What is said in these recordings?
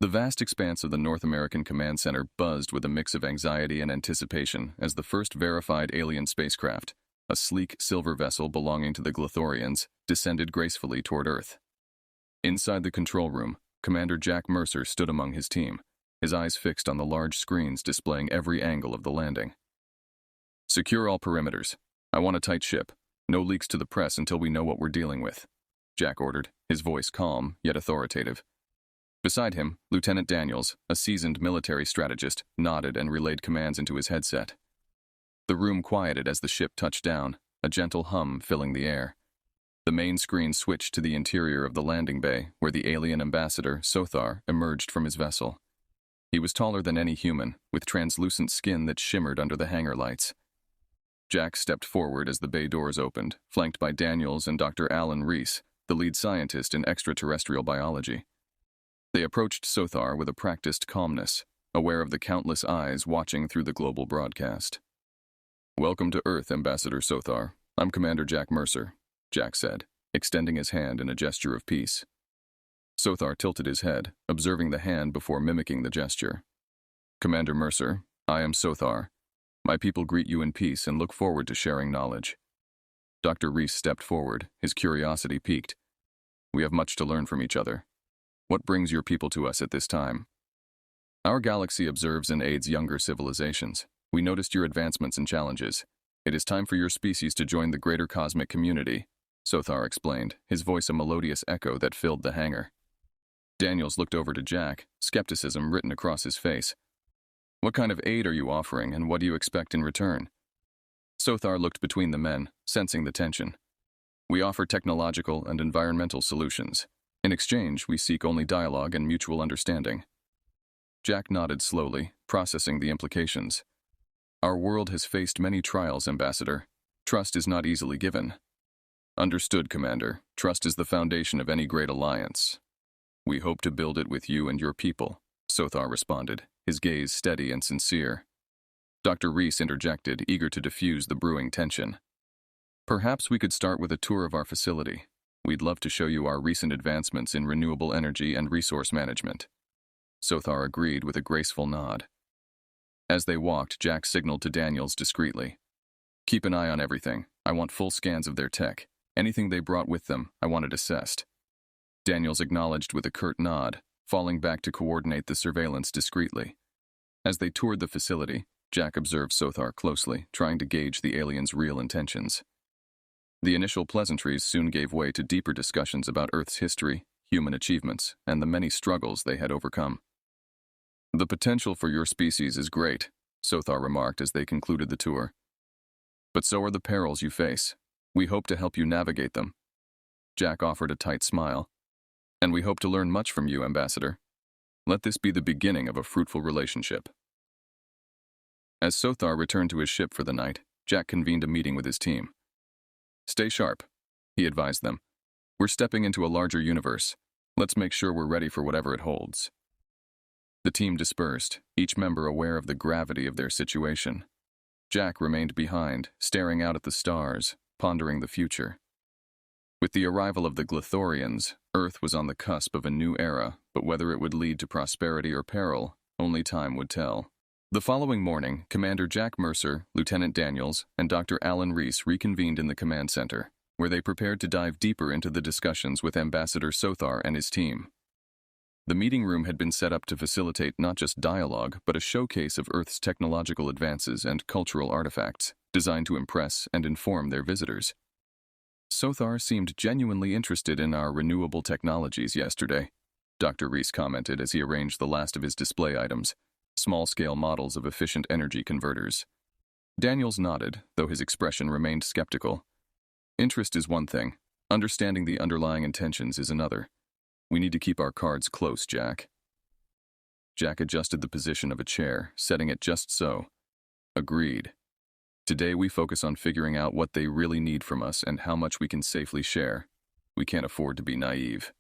The vast expanse of the North American Command Center buzzed with a mix of anxiety and anticipation as the first verified alien spacecraft, a sleek silver vessel belonging to the Glothorians, descended gracefully toward Earth. Inside the control room, Commander Jack Mercer stood among his team, his eyes fixed on the large screens displaying every angle of the landing. "Secure all perimeters. I want a tight ship. No leaks to the press until we know what we're dealing with," Jack ordered, his voice calm yet authoritative. Beside him, Lieutenant Daniels, a seasoned military strategist, nodded and relayed commands into his headset. The room quieted as the ship touched down, a gentle hum filling the air. The main screen switched to the interior of the landing bay, where the alien ambassador, Sothar, emerged from his vessel. He was taller than any human, with translucent skin that shimmered under the hangar lights. Jack stepped forward as the bay doors opened, flanked by Daniels and Dr. Alan Reese, the lead scientist in extraterrestrial biology. They approached Sothar with a practiced calmness, aware of the countless eyes watching through the global broadcast. "Welcome to Earth, Ambassador Sothar. I'm Commander Jack Mercer," Jack said, extending his hand in a gesture of peace. Sothar tilted his head, observing the hand before mimicking the gesture. "Commander Mercer, I am Sothar. My people greet you in peace and look forward to sharing knowledge." Dr. Reese stepped forward, his curiosity piqued. "We have much to learn from each other. What brings your people to us at this time?" "Our galaxy observes and aids younger civilizations. We noticed your advancements and challenges. It is time for your species to join the greater cosmic community," Sothar explained, his voice a melodious echo that filled the hangar. Daniels looked over to Jack, skepticism written across his face. "What kind of aid are you offering, and what do you expect in return?" Sothar looked between the men, sensing the tension. "We offer technological and environmental solutions. In exchange, we seek only dialogue and mutual understanding." Jack nodded slowly, processing the implications. "Our world has faced many trials, Ambassador. Trust is not easily given." "Understood, Commander. Trust is the foundation of any great alliance. We hope to build it with you and your people," Sothar responded, his gaze steady and sincere. Dr. Reese interjected, eager to diffuse the brewing tension. "Perhaps we could start with a tour of our facility. We'd love to show you our recent advancements in renewable energy and resource management." Sothar agreed with a graceful nod. As they walked, Jack signaled to Daniels discreetly. "Keep an eye on everything. I want full scans of their tech. Anything they brought with them, I want it assessed." Daniels acknowledged with a curt nod, falling back to coordinate the surveillance discreetly. As they toured the facility, Jack observed Sothar closely, trying to gauge the alien's real intentions. The initial pleasantries soon gave way to deeper discussions about Earth's history, human achievements, and the many struggles they had overcome. "The potential for your species is great," Sothar remarked as they concluded the tour. "But so are the perils you face. We hope to help you navigate them." Jack offered a tight smile. "And we hope to learn much from you, Ambassador. Let this be the beginning of a fruitful relationship." As Sothar returned to his ship for the night, Jack convened a meeting with his team. "Stay sharp," he advised them. "We're stepping into a larger universe. Let's make sure we're ready for whatever it holds." The team dispersed, each member aware of the gravity of their situation. Jack remained behind, staring out at the stars, pondering the future. With the arrival of the Glothorians, Earth was on the cusp of a new era, but whether it would lead to prosperity or peril, only time would tell. The following morning, Commander Jack Mercer, Lieutenant Daniels, and Dr. Alan Reese reconvened in the command center, where they prepared to dive deeper into the discussions with Ambassador Sothar and his team. The meeting room had been set up to facilitate not just dialogue, but a showcase of Earth's technological advances and cultural artifacts, designed to impress and inform their visitors. "Sothar seemed genuinely interested in our renewable technologies yesterday," Dr. Reese commented as he arranged the last of his display items, small-scale models of efficient energy converters. Daniels nodded, though his expression remained skeptical. "Interest is one thing. Understanding the underlying intentions is another. We need to keep our cards close, Jack." Jack adjusted the position of a chair, setting it just so. "Agreed. Today we focus on figuring out what they really need from us and how much we can safely share. We can't afford to be naive."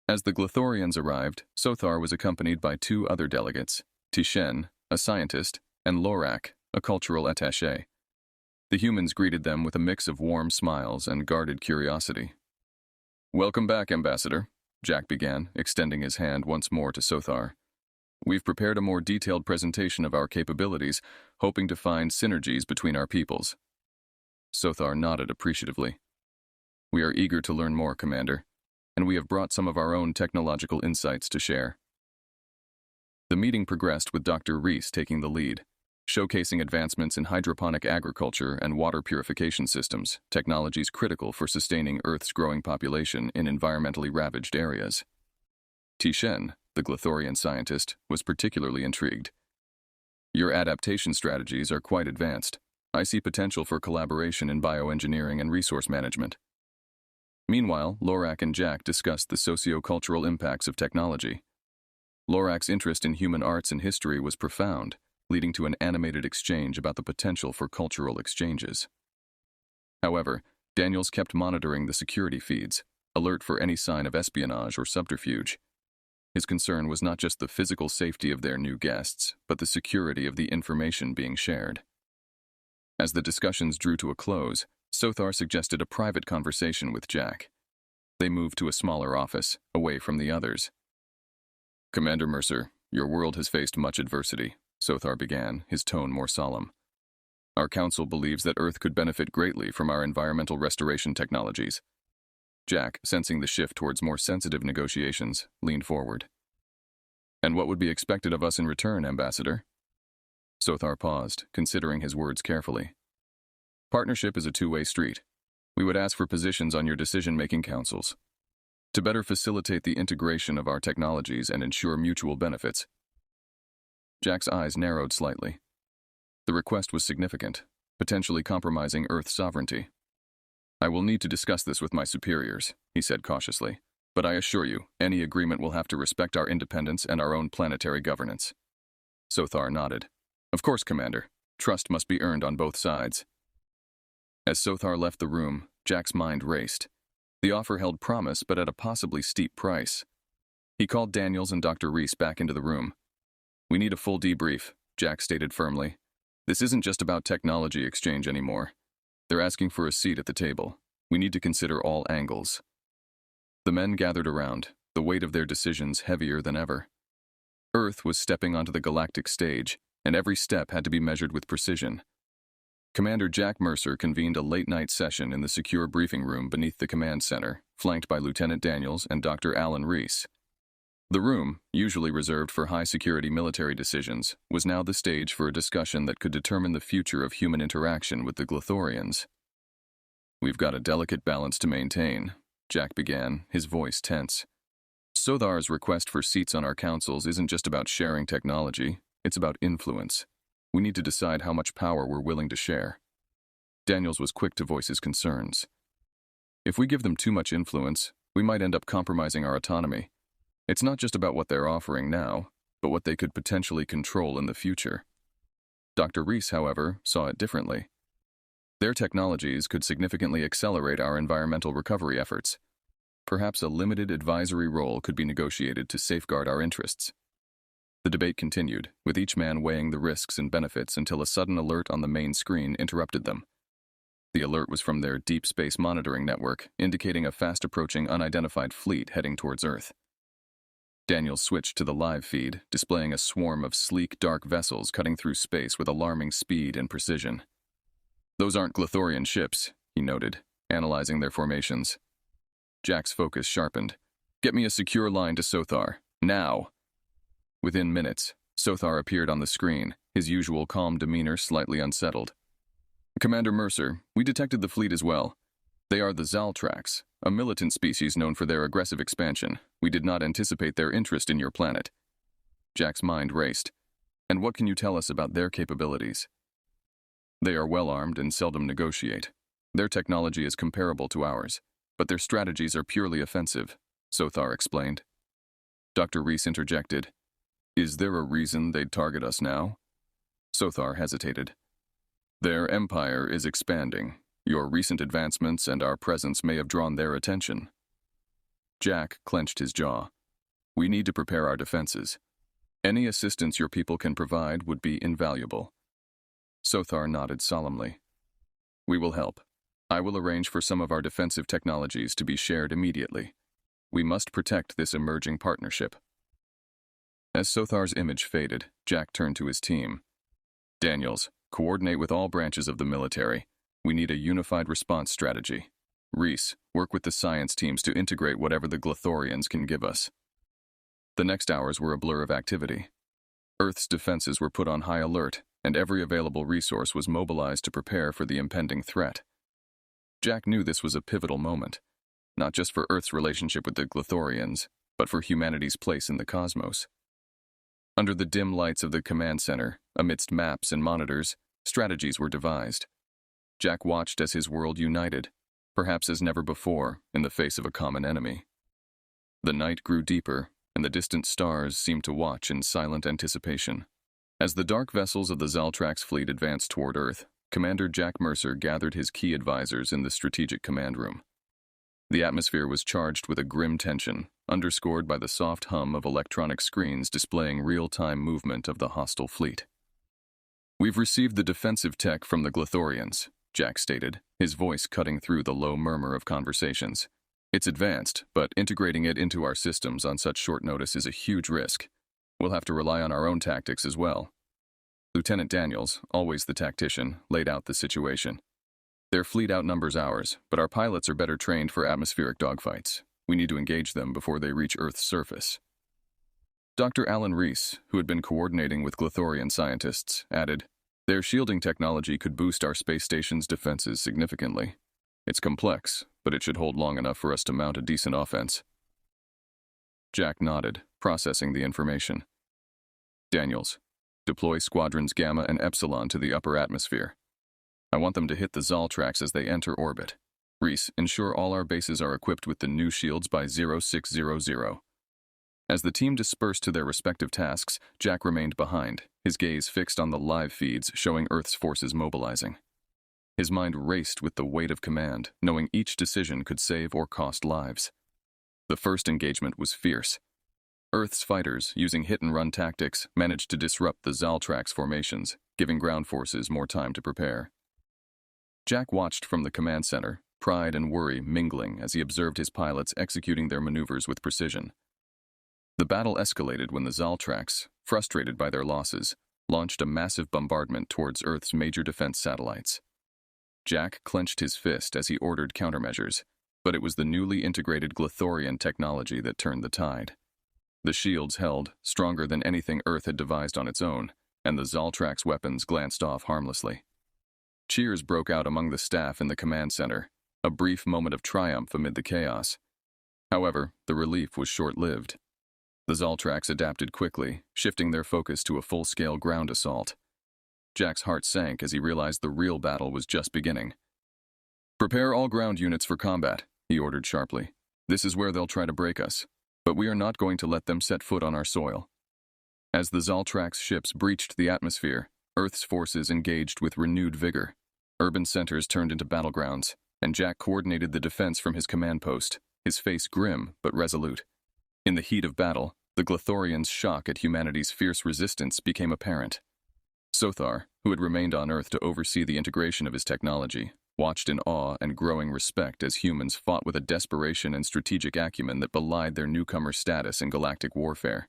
As the Glothorians arrived, Sothar was accompanied by two other delegates, Tishen, a scientist, and Lorak, a cultural attaché. The humans greeted them with a mix of warm smiles and guarded curiosity. "Welcome back, Ambassador. Jack began, extending his hand once more to Sothar. "We've prepared a more detailed presentation of our capabilities, hoping to find synergies between our peoples." Sothar nodded appreciatively. "We are eager to learn more, Commander, and we have brought some of our own technological insights to share." The meeting progressed with Dr. Reese taking the lead, showcasing advancements in hydroponic agriculture and water purification systems, technologies critical for sustaining Earth's growing population in environmentally ravaged areas. Tishen, the Glothorian scientist, was particularly intrigued. "Your adaptation strategies are quite advanced. I see potential for collaboration in bioengineering and resource management." Meanwhile, Lorak and Jack discussed the socio-cultural impacts of technology. Lorak's interest in human arts and history was profound, leading to an animated exchange about the potential for cultural exchanges. However, Daniels kept monitoring the security feeds, alert for any sign of espionage or subterfuge. His concern was not just the physical safety of their new guests, but the security of the information being shared. As the discussions drew to a close, Sothar suggested a private conversation with Jack. They moved to a smaller office, away from the others. "Commander Mercer, your world has faced much adversity," Sothar began, his tone more solemn. "Our council believes that Earth could benefit greatly from our environmental restoration technologies." Jack, sensing the shift towards more sensitive negotiations, leaned forward. "And what would be expected of us in return, Ambassador?" Sothar paused, considering his words carefully. "Partnership is a two-way street. We would ask for positions on your decision-making councils. To better facilitate the integration of our technologies and ensure mutual benefits." Jack's eyes narrowed slightly. The request was significant, potentially compromising Earth's sovereignty. "I will need to discuss this with my superiors," he said cautiously, "but I assure you, any agreement will have to respect our independence and our own planetary governance." Sothar nodded. "Of course, Commander. Trust must be earned on both sides." As Sothar left the room, Jack's mind raced. The offer held promise, but at a possibly steep price. He called Daniels and Dr. Reese back into the room. "We need a full debrief," Jack stated firmly. "This isn't just about technology exchange anymore. They're asking for a seat at the table. We need to consider all angles." The men gathered around, the weight of their decisions heavier than ever. Earth was stepping onto the galactic stage, and every step had to be measured with precision. Commander Jack Mercer convened a late-night session in the secure briefing room beneath the command center, flanked by Lieutenant Daniels and Dr. Alan Reese. The room, usually reserved for high-security military decisions, was now the stage for a discussion that could determine the future of human interaction with the Glothorians. "We've got a delicate balance to maintain," Jack began, his voice tense. "Sothar's request for seats on our councils isn't just about sharing technology, it's about influence. We need to decide how much power we're willing to share." Daniels was quick to voice his concerns. "If we give them too much influence, we might end up compromising our autonomy. It's not just about what they're offering now, but what they could potentially control in the future." Dr. Reese, however, saw it differently. Their technologies could significantly accelerate our environmental recovery efforts. Perhaps a limited advisory role could be negotiated to safeguard our interests. The debate continued, with each man weighing the risks and benefits until a sudden alert on the main screen interrupted them. The alert was from their deep space monitoring network, indicating a fast-approaching unidentified fleet heading towards Earth. Daniels switched to the live feed, displaying a swarm of sleek, dark vessels cutting through space with alarming speed and precision. "Those aren't Glothorian ships," he noted, analyzing their formations. Jack's focus sharpened. "Get me a secure line to Sothar, now!" Within minutes, Sothar appeared on the screen, his usual calm demeanor slightly unsettled. "Commander Mercer, we detected the fleet as well. They are the Zaltrax, a militant species known for their aggressive expansion. We did not anticipate their interest in your planet." Jack's mind raced. "And what can you tell us about their capabilities?" "They are well-armed and seldom negotiate. Their technology is comparable to ours, but their strategies are purely offensive," Sothar explained. Dr. Reese interjected. "Is there a reason they'd target us now?" Sothar hesitated. "Their empire is expanding. Your recent advancements and our presence may have drawn their attention." Jack clenched his jaw. "We need to prepare our defenses. Any assistance your people can provide would be invaluable." Sothar nodded solemnly. "We will help. I will arrange for some of our defensive technologies to be shared immediately." We must protect this emerging partnership. As Sothar's image faded, Jack turned to his team. Daniels, coordinate with all branches of the military. We need a unified response strategy. Reese, work with the science teams to integrate whatever the Glothorians can give us. The next hours were a blur of activity. Earth's defenses were put on high alert, and every available resource was mobilized to prepare for the impending threat. Jack knew this was a pivotal moment, not just for Earth's relationship with the Glothorians, but for humanity's place in the cosmos. Under the dim lights of the command center, amidst maps and monitors, strategies were devised. Jack watched as his world united, perhaps as never before, in the face of a common enemy. The night grew deeper, and the distant stars seemed to watch in silent anticipation. As the dark vessels of the Zaltrax fleet advanced toward Earth, Commander Jack Mercer gathered his key advisors in the strategic command room. The atmosphere was charged with a grim tension, underscored by the soft hum of electronic screens displaying real-time movement of the hostile fleet. "We've received the defensive tech from the Glothorians," Jack stated, his voice cutting through the low murmur of conversations. "It's advanced, but integrating it into our systems on such short notice is a huge risk. We'll have to rely on our own tactics as well." Lieutenant Daniels, always the tactician, laid out the situation. "Their fleet outnumbers ours, but our pilots are better trained for atmospheric dogfights. We need to engage them before they reach Earth's surface." Dr. Alan Reese, who had been coordinating with Glothorian scientists, added, "Their shielding technology could boost our space station's defenses significantly. It's complex, but it should hold long enough for us to mount a decent offense." Jack nodded, processing the information. "Daniels, deploy Squadrons Gamma and Epsilon to the upper atmosphere. I want them to hit the Zaltrax as they enter orbit. Reese, ensure all our bases are equipped with the new shields by 0600. As the team dispersed to their respective tasks, Jack remained behind, his gaze fixed on the live feeds showing Earth's forces mobilizing. His mind raced with the weight of command, knowing each decision could save or cost lives. The first engagement was fierce. Earth's fighters, using hit-and-run tactics, managed to disrupt the Zaltrax formations, giving ground forces more time to prepare. Jack watched from the command center, pride and worry mingling as he observed his pilots executing their maneuvers with precision. The battle escalated when the Zaltrax, frustrated by their losses, launched a massive bombardment towards Earth's major defense satellites. Jack clenched his fist as he ordered countermeasures, but it was the newly integrated Glothorian technology that turned the tide. The shields held, stronger than anything Earth had devised on its own, and the Zaltrax weapons glanced off harmlessly. Cheers broke out among the staff in the command center, a brief moment of triumph amid the chaos. However, the relief was short-lived. The Zaltrax adapted quickly, shifting their focus to a full-scale ground assault. Jack's heart sank as he realized the real battle was just beginning. "Prepare all ground units for combat," he ordered sharply. "This is where they'll try to break us, but we are not going to let them set foot on our soil." As the Zaltrax ships breached the atmosphere, Earth's forces engaged with renewed vigor. Urban centers turned into battlegrounds, and Jack coordinated the defense from his command post, his face grim but resolute. In the heat of battle, the Glothorians' shock at humanity's fierce resistance became apparent. Sothar, who had remained on Earth to oversee the integration of his technology, watched in awe and growing respect as humans fought with a desperation and strategic acumen that belied their newcomer status in galactic warfare.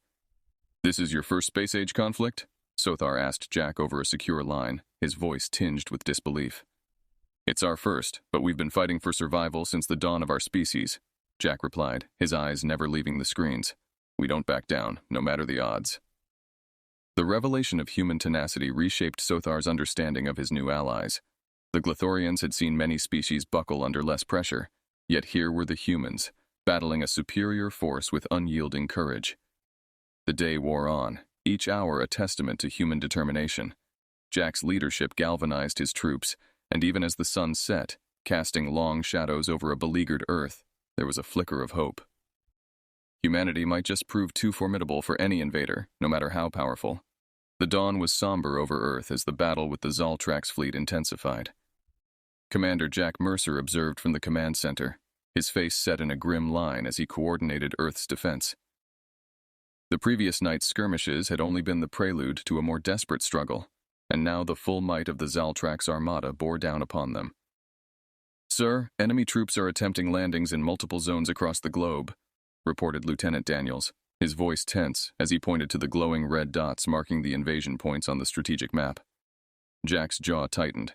"This is your first space-age conflict?" Sothar asked Jack over a secure line, his voice tinged with disbelief. "It's our first, but we've been fighting for survival since the dawn of our species," Jack replied, his eyes never leaving the screens. "We don't back down, no matter the odds." The revelation of human tenacity reshaped Sothar's understanding of his new allies. The Glothorians had seen many species buckle under less pressure, yet here were the humans, battling a superior force with unyielding courage. The day wore on, each hour a testament to human determination. Jack's leadership galvanized his troops, and even as the sun set, casting long shadows over a beleaguered Earth, there was a flicker of hope. Humanity might just prove too formidable for any invader, no matter how powerful. The dawn was somber over Earth as the battle with the Zaltrax fleet intensified. Commander Jack Mercer observed from the command center, his face set in a grim line as he coordinated Earth's defense. The previous night's skirmishes had only been the prelude to a more desperate struggle, and now the full might of the Zaltrax armada bore down upon them. "Sir, enemy troops are attempting landings in multiple zones across the globe. reported Lieutenant Daniels, his voice tense as he pointed to the glowing red dots marking the invasion points on the strategic map. Jack's jaw tightened.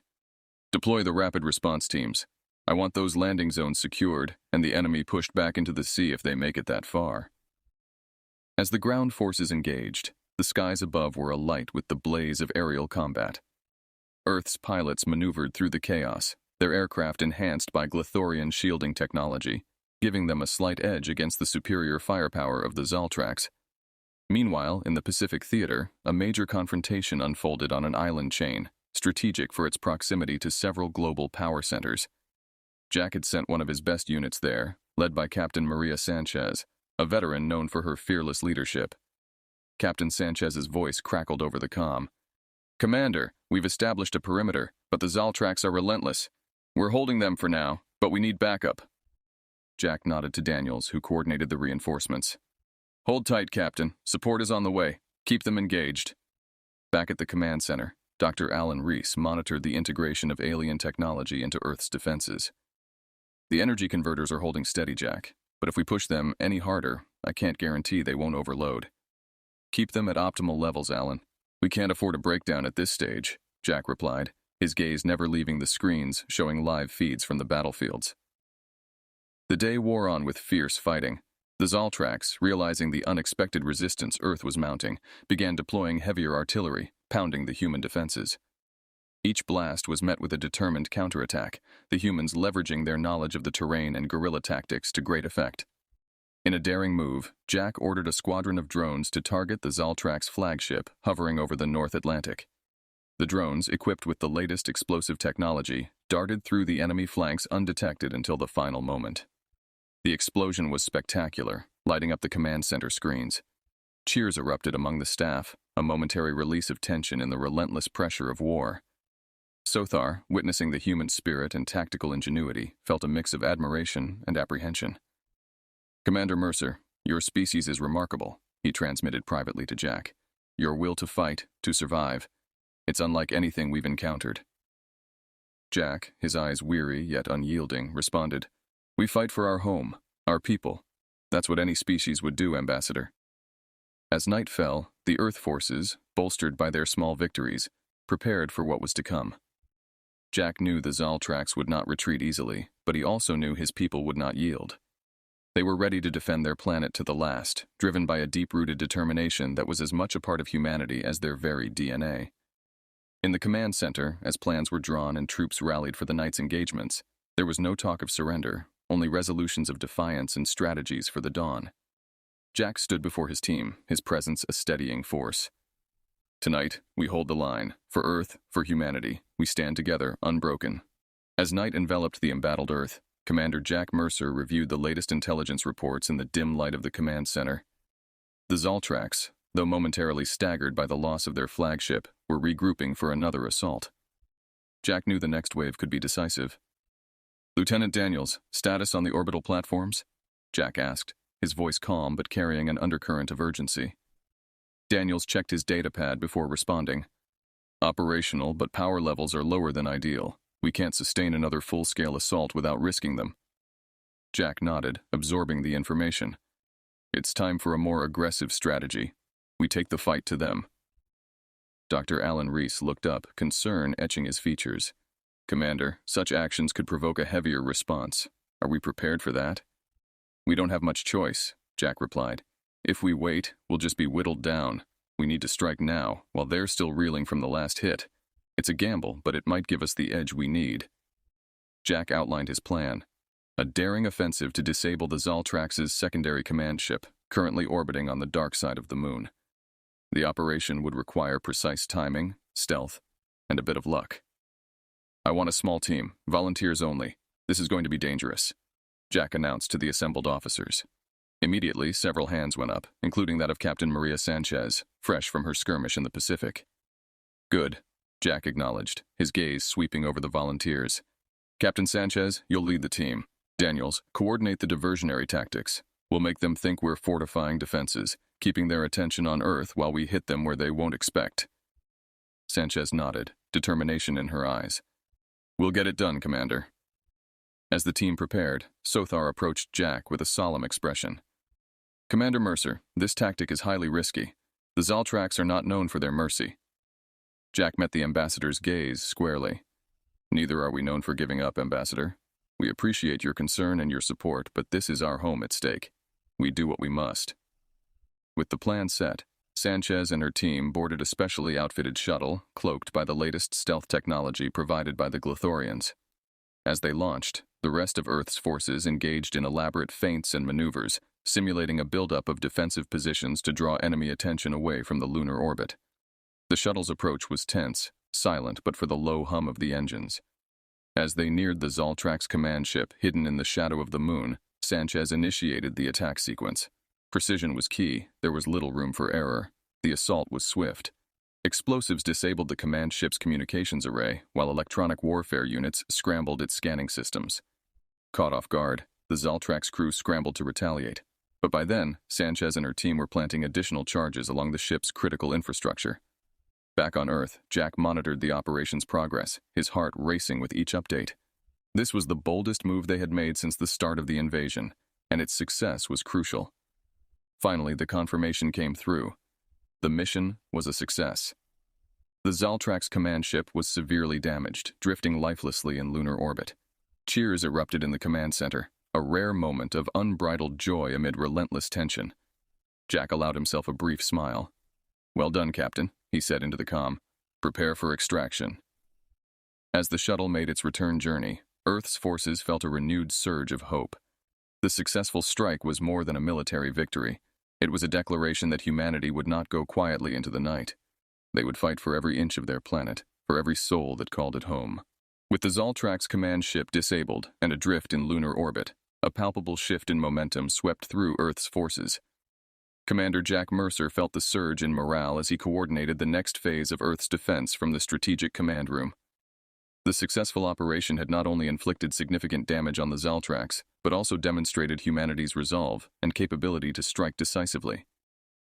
Deploy the rapid response teams. I want those landing zones secured and the enemy pushed back into the sea if they make it that far. As the ground forces engaged, the skies above were alight with the blaze of aerial combat. Earth's pilots maneuvered through the chaos, their aircraft enhanced by Glythorian shielding technology, giving them a slight edge against the superior firepower of the Zaltrax. Meanwhile, in the Pacific Theater, a major confrontation unfolded on an island chain, strategic for its proximity to several global power centers. Jack had sent one of his best units there, led by Captain Maria Sanchez, a veteran known for her fearless leadership. Captain Sanchez's voice crackled over the comm. Commander, we've established a perimeter, but the Zaltrax are relentless. We're holding them for now, but we need backup. Jack nodded to Daniels, who coordinated the reinforcements. Hold tight, Captain. Support is on the way. Keep them engaged. Back at the command center, Dr. Alan Reese monitored the integration of alien technology into Earth's defenses. The energy converters are holding steady, Jack, but if we push them any harder, I can't guarantee they won't overload. Keep them at optimal levels, Alan. We can't afford a breakdown at this stage, Jack replied, his gaze never leaving the screens showing live feeds from the battlefields. The day wore on with fierce fighting. The Zaltrax, realizing the unexpected resistance Earth was mounting, began deploying heavier artillery, pounding the human defenses. Each blast was met with a determined counterattack, the humans leveraging their knowledge of the terrain and guerrilla tactics to great effect. In a daring move, Jack ordered a squadron of drones to target the Zaltrax flagship hovering over the North Atlantic. The drones, equipped with the latest explosive technology, darted through the enemy flanks undetected until the final moment. The explosion was spectacular, lighting up the command center screens. Cheers erupted among the staff, a momentary release of tension in the relentless pressure of war. Sothar, witnessing the human spirit and tactical ingenuity, felt a mix of admiration and apprehension. Commander Mercer, your species is remarkable, he transmitted privately to Jack. Your will to fight, to survive. It's unlike anything we've encountered. Jack, his eyes weary yet unyielding, responded, We fight for our home, our people. That's what any species would do, Ambassador. As night fell, the Earth forces, bolstered by their small victories, prepared for what was to come. Jack knew the Zaltrax would not retreat easily, but he also knew his people would not yield. They were ready to defend their planet to the last, driven by a deep-rooted determination that was as much a part of humanity as their very DNA. In the command center, as plans were drawn and troops rallied for the night's engagements, there was no talk of surrender, only resolutions of defiance and strategies for the dawn. Jack stood before his team, his presence a steadying force. Tonight, we hold the line. For Earth, for humanity, we stand together, unbroken. As night enveloped the embattled Earth, Commander Jack Mercer reviewed the latest intelligence reports in the dim light of the command center. The Zaltrax, though momentarily staggered by the loss of their flagship, were regrouping for another assault. Jack knew the next wave could be decisive. Lieutenant Daniels, status on the orbital platforms? Jack asked, his voice calm but carrying an undercurrent of urgency. Daniels checked his datapad before responding. Operational, but power levels are lower than ideal. We can't sustain another full-scale assault without risking them. Jack nodded, absorbing the information. It's time for a more aggressive strategy. We take the fight to them. Dr. Alan Reese looked up, concern etching his features. Commander, such actions could provoke a heavier response. Are we prepared for that? We don't have much choice, Jack replied. If we wait, we'll just be whittled down. We need to strike now, while they're still reeling from the last hit. It's a gamble, but it might give us the edge we need. Jack outlined his plan. A daring offensive to disable the Zaltrax's secondary command ship, currently orbiting on the dark side of the moon. The operation would require precise timing, stealth, and a bit of luck. I want a small team, volunteers only. This is going to be dangerous, Jack announced to the assembled officers. Immediately, several hands went up, including that of Captain Maria Sanchez, fresh from her skirmish in the Pacific. Good, Jack acknowledged, his gaze sweeping over the volunteers. Captain Sanchez, you'll lead the team. Daniels, coordinate the diversionary tactics. We'll make them think we're fortifying defenses, keeping their attention on Earth while we hit them where they won't expect. Sanchez nodded, determination in her eyes. We'll get it done, Commander. As the team prepared, Sothar approached Jack with a solemn expression. Commander Mercer, this tactic is highly risky. The Zaltrax are not known for their mercy. Jack met the ambassador's gaze squarely. Neither are we known for giving up, Ambassador. We appreciate your concern and your support, but this is our home at stake. We do what we must. With the plan set, Sanchez and her team boarded a specially outfitted shuttle, cloaked by the latest stealth technology provided by the Glothorians. As they launched, the rest of Earth's forces engaged in elaborate feints and maneuvers, simulating a buildup of defensive positions to draw enemy attention away from the lunar orbit. The shuttle's approach was tense, silent but for the low hum of the engines. As they neared the Zaltrax command ship hidden in the shadow of the moon, Sanchez initiated the attack sequence. Precision was key, there was little room for error. The assault was swift. Explosives disabled the command ship's communications array, while electronic warfare units scrambled its scanning systems. Caught off guard, the Zaltrax crew scrambled to retaliate. But by then, Sanchez and her team were planting additional charges along the ship's critical infrastructure. Back on Earth, Jack monitored the operation's progress, his heart racing with each update. This was the boldest move they had made since the start of the invasion, and its success was crucial. Finally, the confirmation came through. The mission was a success. The Zaltrax command ship was severely damaged, drifting lifelessly in lunar orbit. Cheers erupted in the command center, a rare moment of unbridled joy amid relentless tension. Jack allowed himself a brief smile. "Well done, Captain," he said into the comm. "Prepare for extraction." As the shuttle made its return journey, Earth's forces felt a renewed surge of hope. The successful strike was more than a military victory. It was a declaration that humanity would not go quietly into the night. They would fight for every inch of their planet, for every soul that called it home. With the Zaltrax command ship disabled and adrift in lunar orbit, a palpable shift in momentum swept through Earth's forces. Commander Jack Mercer felt the surge in morale as he coordinated the next phase of Earth's defense from the strategic command room. The successful operation had not only inflicted significant damage on the Zaltrax, but also demonstrated humanity's resolve and capability to strike decisively.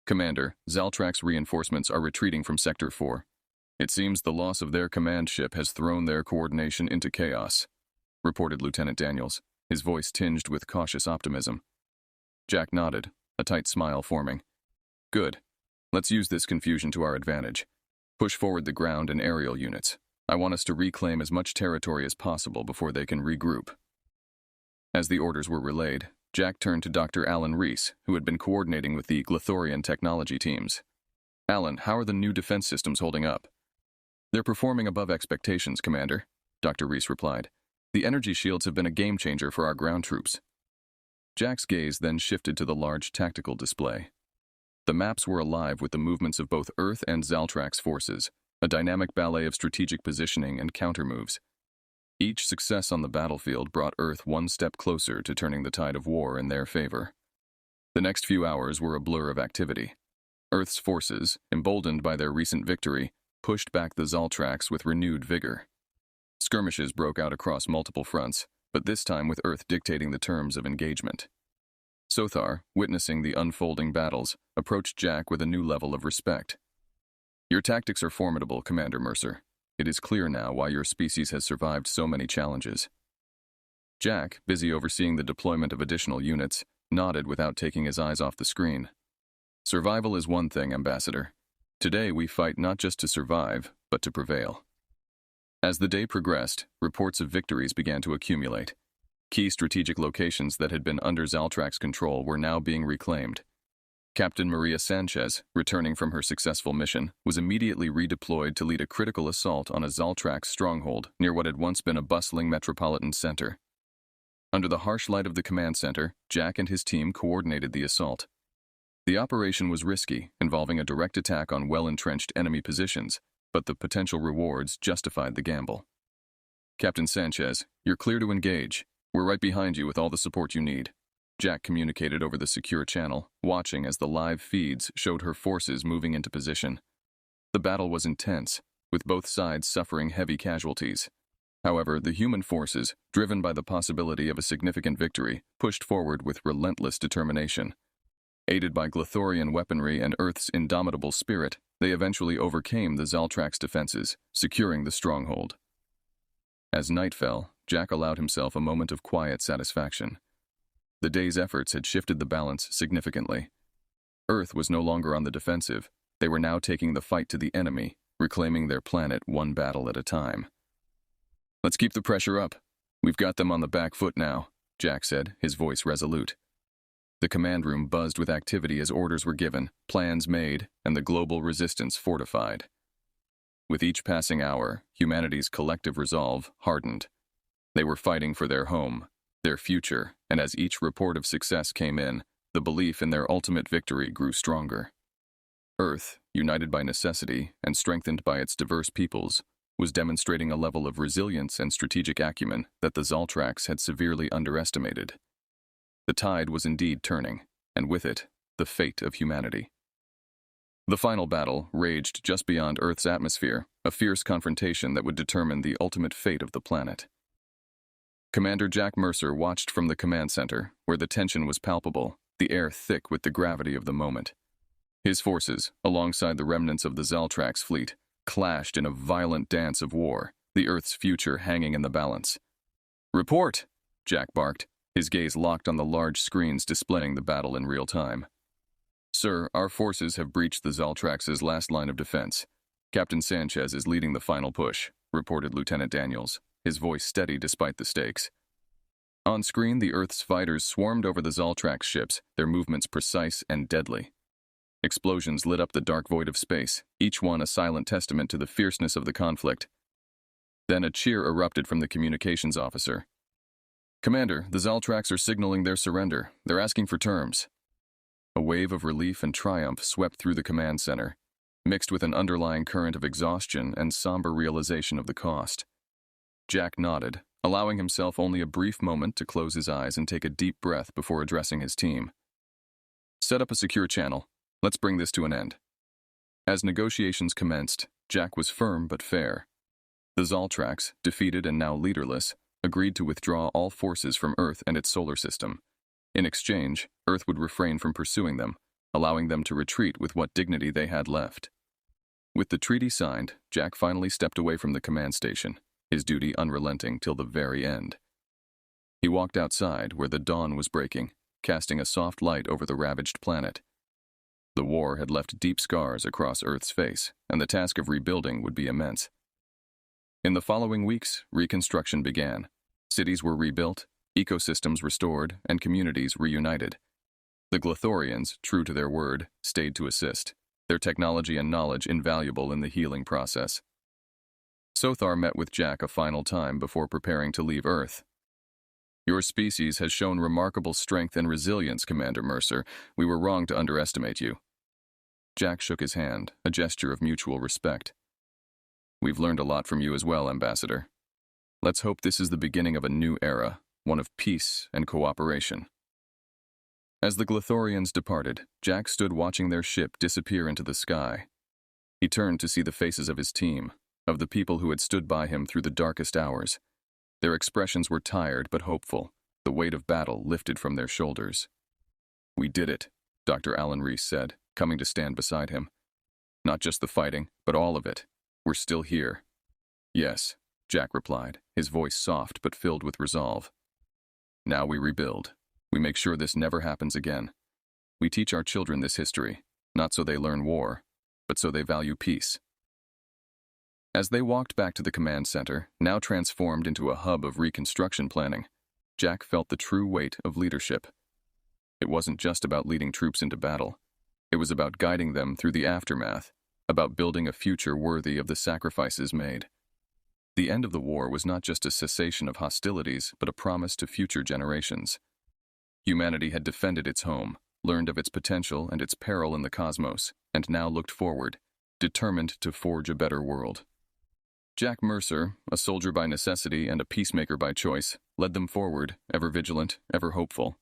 "Commander, Zaltrax reinforcements are retreating from Sector 4. It seems the loss of their command ship has thrown their coordination into chaos," reported Lieutenant Daniels, his voice tinged with cautious optimism. Jack nodded, a tight smile forming. "Good. Let's use this confusion to our advantage. Push forward the ground and aerial units. I want us to reclaim as much territory as possible before they can regroup." As the orders were relayed, Jack turned to Dr. Alan Reese, who had been coordinating with the Glothorian technology teams. "Alan, how are the new defense systems holding up?" "They're performing above expectations, Commander," Dr. Reese replied. "The energy shields have been a game-changer for our ground troops." Jack's gaze then shifted to the large tactical display. The maps were alive with the movements of both Earth and Zaltrax forces, a dynamic ballet of strategic positioning and countermoves. Each success on the battlefield brought Earth one step closer to turning the tide of war in their favor. The next few hours were a blur of activity. Earth's forces, emboldened by their recent victory, pushed back the Zaltrax with renewed vigor. Skirmishes broke out across multiple fronts, but this time with Earth dictating the terms of engagement. Sothar, witnessing the unfolding battles, approached Jack with a new level of respect. "Your tactics are formidable, Commander Mercer. It is clear now why your species has survived so many challenges." Jack, busy overseeing the deployment of additional units, nodded without taking his eyes off the screen. "Survival is one thing, Ambassador. Today we fight not just to survive, but to prevail." As the day progressed, reports of victories began to accumulate. Key strategic locations that had been under Zaltrax control were now being reclaimed. Captain Maria Sanchez, returning from her successful mission, was immediately redeployed to lead a critical assault on a Zaltrax stronghold near what had once been a bustling metropolitan center. Under the harsh light of the command center, Jack and his team coordinated the assault. The operation was risky, involving a direct attack on well-entrenched enemy positions, but the potential rewards justified the gamble. "Captain Sanchez, you're clear to engage. We're right behind you with all the support you need," Jack communicated over the secure channel, watching as the live feeds showed her forces moving into position. The battle was intense, with both sides suffering heavy casualties. However, the human forces, driven by the possibility of a significant victory, pushed forward with relentless determination. Aided by Glothorian weaponry and Earth's indomitable spirit, they eventually overcame the Zaltrax defenses, securing the stronghold. As night fell, Jack allowed himself a moment of quiet satisfaction. The day's efforts had shifted the balance significantly. Earth was no longer on the defensive. They were now taking the fight to the enemy, reclaiming their planet one battle at a time. "Let's keep the pressure up. We've got them on the back foot now," Jack said, his voice resolute. The command room buzzed with activity as orders were given, plans made, and the global resistance fortified. With each passing hour, humanity's collective resolve hardened. They were fighting for their home, their future, and as each report of success came in, the belief in their ultimate victory grew stronger. Earth, united by necessity and strengthened by its diverse peoples, was demonstrating a level of resilience and strategic acumen that the Zaltrax had severely underestimated. The tide was indeed turning, and with it, the fate of humanity. The final battle raged just beyond Earth's atmosphere, a fierce confrontation that would determine the ultimate fate of the planet. Commander Jack Mercer watched from the command center, where the tension was palpable, the air thick with the gravity of the moment. His forces, alongside the remnants of the Zaltrax fleet, clashed in a violent dance of war, the Earth's future hanging in the balance. "Report!" Jack barked, his gaze locked on the large screens displaying the battle in real time. "Sir, our forces have breached the Zaltrax's last line of defense. Captain Sanchez is leading the final push," reported Lieutenant Daniels, his voice steady despite the stakes. On screen, the Earth's fighters swarmed over the Zaltrax ships, their movements precise and deadly. Explosions lit up the dark void of space, each one a silent testament to the fierceness of the conflict. Then a cheer erupted from the communications officer. "Commander, the Zaltrax are signaling their surrender. They're asking for terms." A wave of relief and triumph swept through the command center, mixed with an underlying current of exhaustion and somber realization of the cost. Jack nodded, allowing himself only a brief moment to close his eyes and take a deep breath before addressing his team. "Set up a secure channel. Let's bring this to an end." As negotiations commenced, Jack was firm but fair. The Zaltrax, defeated and now leaderless, agreed to withdraw all forces from Earth and its solar system. In exchange, Earth would refrain from pursuing them, allowing them to retreat with what dignity they had left. With the treaty signed, Jack finally stepped away from the command station, his duty unrelenting till the very end. He walked outside where the dawn was breaking, casting a soft light over the ravaged planet. The war had left deep scars across Earth's face, and the task of rebuilding would be immense. In the following weeks, reconstruction began. Cities were rebuilt, ecosystems restored, and communities reunited. The Glothorians, true to their word, stayed to assist, their technology and knowledge invaluable in the healing process. Sothar met with Jack a final time before preparing to leave Earth. "Your species has shown remarkable strength and resilience, Commander Mercer. We were wrong to underestimate you." Jack shook his hand, a gesture of mutual respect. "We've learned a lot from you as well, Ambassador. Let's hope this is the beginning of a new era, one of peace and cooperation." As the Glothorians departed, Jack stood watching their ship disappear into the sky. He turned to see the faces of his team, of the people who had stood by him through the darkest hours. Their expressions were tired but hopeful, the weight of battle lifted from their shoulders. "We did it," Dr. Alan Reese said, coming to stand beside him. "Not just the fighting, but all of it. We're still here." "Yes," Jack replied, his voice soft but filled with resolve. "Now we rebuild. We make sure this never happens again. We teach our children this history, not so they learn war, but so they value peace." As they walked back to the command center, now transformed into a hub of reconstruction planning, Jack felt the true weight of leadership. It wasn't just about leading troops into battle. It was about guiding them through the aftermath, about building a future worthy of the sacrifices made. The end of the war was not just a cessation of hostilities, but a promise to future generations. Humanity had defended its home, learned of its potential and its peril in the cosmos, and now looked forward, determined to forge a better world. Jack Mercer, a soldier by necessity and a peacemaker by choice, led them forward, ever vigilant, ever hopeful.